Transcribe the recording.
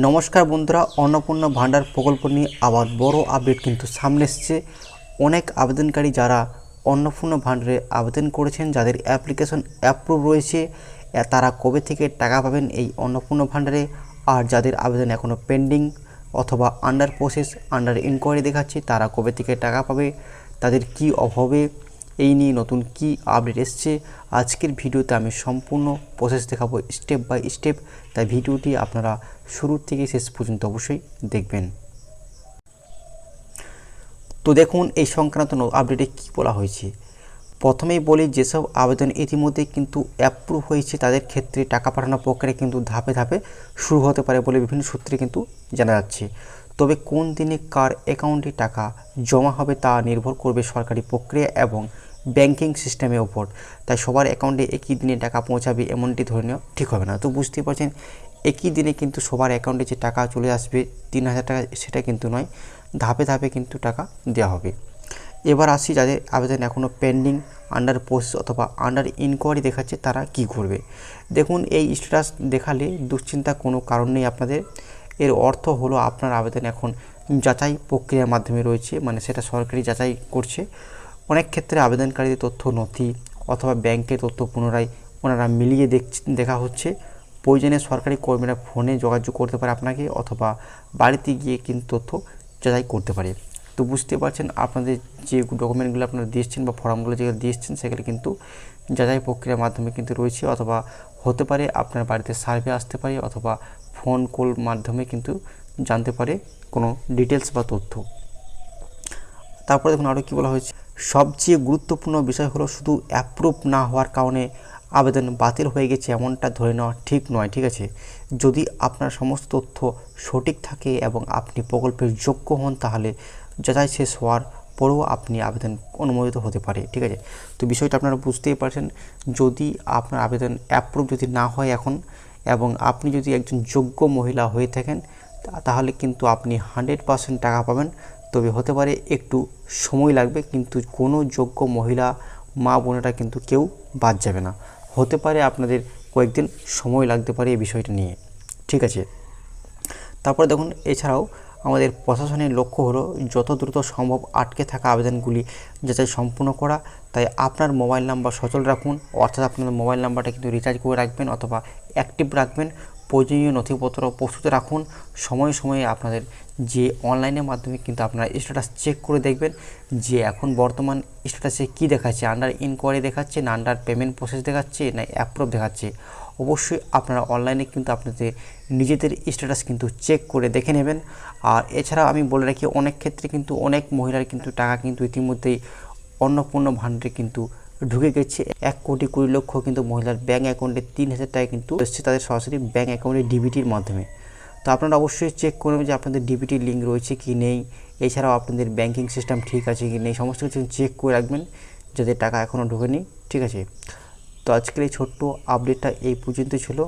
নমস্কার বন্ধুরা, অন্নপূর্ণা ভান্ডার প্রকল্প নিয়ে আবার বড় আপডেট কিন্তু সামনে এসছে। অনেক আবেদনকারী যারা অন্নপূর্ণা ভান্ডারে আবেদন করেছেন, যাদের অ্যাপ্লিকেশন অ্যাপ্রুভ রয়েছে, তারা কবে থেকে টাকা পাবেন এই অন্নপূর্ণা ভান্ডারে। আর যাদের আবেদন এখনও পেন্ডিং অথবা আন্ডার প্রসেস, আন্ডার ইনকোয়ারি দেখাচ্ছে, তারা কবে থেকে টাকা পাবে, তাদের কি অভাবে, এই নিয়ে নতুন কি আপডেট এসছে আজকের ভিডিওতে আমি সম্পূর্ণ প্রসেস দেখাবো স্টেপ বাই স্টেপ। তাই ভিডিওটি আপনারা শুরু থেকে শেষ পর্যন্ত অবশ্যই দেখবেন। তো দেখুন এই সংক্রান্ত আপডেটে কি বলা হয়েছে। প্রথমেই বলি, যেসব আবেদন ইতিমধ্যে কিন্তু অ্যাপ্রুভ হয়েছে তাদের ক্ষেত্রে টাকা পাঠানোর প্রক্রিয়া কিন্তু ধাপে ধাপে শুরু হতে পারে বলে বিভিন্ন সূত্রে কিন্তু জানা যাচ্ছে। তবে কোন দিনে কার অ্যাকাউন্টে টাকা জমা হবে তা নির্ভর করবে সরকারি প্রক্রিয়া এবং ব্যাংকিং সিস্টেমের ওপর। তাই সবার অ্যাকাউন্টে একই দিনে টাকা পৌঁছাবে এমনটি ধরে নেওয়া ঠিক হবে না। তো বুঝতেই পারছেন, একই দিনে কিন্তু সবার অ্যাকাউন্টে যে টাকা চলে আসবে 3000 টাকা, সেটা কিন্তু নয়, ধাপে ধাপে কিন্তু টাকা দেওয়া হবে। এবার আসি যাদের আবেদন এখনও পেন্ডিং, আন্ডার প্রসেস অথবা আন্ডার ইনকোয়ারি দেখাচ্ছে, তারা কি করবে। দেখুন, এই স্ট্যাটাস দেখালে দুশ্চিন্তা কোনো কারণ নেই আপনাদের। এর অর্থ হলো আপনার আবেদন এখন যাচাই প্রক্রিয়ার মাধ্যমে রয়েছে, মানে সেটা সরকারি যাচাই করছে। অনেক ক্ষেত্রে আবেদনকারীদের তথ্য, নথি অথবা ব্যাংকের তথ্য পুনরায় ওনারা মিলিয়ে দেখা হচ্ছে। প্রয়োজনে সরকারি কর্মীরা ফোনে যোগাযোগ করতে পারে আপনাকে, অথবা বাড়িতে গিয়ে কিন্তু তথ্য যাচাই করতে পারে। তো বুঝতে পারছেন, আপনাদের যে ডকুমেন্টগুলো আপনারা দিয়েছেন বা ফর্মগুলো যেগুলো দিয়েছেন, সেগুলো কিন্তু যাচাই প্রক্রিয়ার মাধ্যমে কিন্তু রয়েছে, অথবা হতে পারে আপনার বাড়িতে সার্ভে আসতে পারে, অথবা ফোন কল মাধ্যমে কিন্তু জানতে পারে কোনো ডিটেলস বা তথ্য। তারপরে দেখুন আরও কী বলা হয়েছে, সবচেয়ে গুরুত্বপূর্ণ বিষয় হলো শুধু অ্যাপ্রুভ না হওয়ার কারণে আবেদন বাতিল হয়ে গেছে এমনটা ধরে নেওয়া ঠিক নয়। ঠিক আছে, যদি আপনার সমস্ত তথ্য সঠিক থাকে এবং আপনি প্রকল্পের যোগ্য হন, তাহলে যাচাই শেষ হওয়ার পরেও আপনি আবেদন অনুমোদিত হতে পারে। ঠিক আছে, তো বিষয়টা আপনারা বুঝতেই পারছেন। যদি আপনার আবেদন অ্যাপ্রুভ যদি না হয় এখন, এবং আপনি যদি একজন যোগ্য মহিলা হয়ে থাকেন, তাহলে কিন্তু আপনি 100% টাকা পাবেন। তবে হতে পারে একটু সময় লাগবে, কিন্তু কোনো যোগ্য মহিলা মা বোনেরা কিন্তু কেউ বাদ যাবে না। হতে পারে আপনাদের কয়েকদিন সময় লাগতে পারে এই বিষয়টা নিয়ে। ঠিক আছে, তারপরে দেখুন, এছাড়াও আমাদের প্রশাসনের লক্ষ্য হলো যত দ্রুত সম্ভব আটকে থাকা আবেদনগুলি যাচাই সম্পূর্ণ করা। তাই আপনার মোবাইল নাম্বার সচল রাখুন, অর্থাৎ আপনার মোবাইল নাম্বারটা কিন্তু রিচার্জ করে রাখবেন অথবা অ্যাক্টিভ রাখবেন। প্রয়োজনীয় নথিপত্র প্রস্তুত রাখুন। সময়ে সময়ে আপনাদের যে অনলাইনের মাধ্যমে কিন্তু আপনারা স্ট্যাটাস চেক করে দেখবেন যে এখন বর্তমান স্ট্যাটাসে কী দেখাচ্ছে, আন্ডার ইনকোয়ারি দেখাচ্ছে না আন্ডার পেমেন্ট প্রসেস দেখাচ্ছে না অ্যাপ্রুভ দেখাচ্ছে। অবশ্যই আপনারা অনলাইনে কিন্তু আপনাদের নিজেদের স্ট্যাটাস কিন্তু চেক করে দেখে নেবেন। আর এছাড়াও আমি বলে রাখি, অনেক ক্ষেত্রে কিন্তু অনেক মহিলার কিন্তু টাকা কিন্তু ইতিমধ্যেই অন্নপূর্ণা ভান্ডারে কিন্তু ঢুকে গেছে। 1,20,00,000 কিন্তু মহিলার ব্যাঙ্ক অ্যাকাউন্টে 3,000 টাকা কিন্তু এসছে তাদের সরাসরি ব্যাঙ্ক অ্যাকাউন্টে ডিবিটির মাধ্যমে। তো আপনারা অবশ্যই চেক করবেন যে আপনাদের ডিবিটির লিঙ্ক রয়েছে কি নেই, এছাড়াও আপনাদের ব্যাঙ্কিং সিস্টেম ঠিক আছে কি নেই, সমস্ত কিছু চেক করে রাখবেন যাদের টাকা এখনও ঢোকেনি। ঠিক আছে, তো আজকের এই ছোট্ট আপডেটটা এই পর্যন্ত ছিল।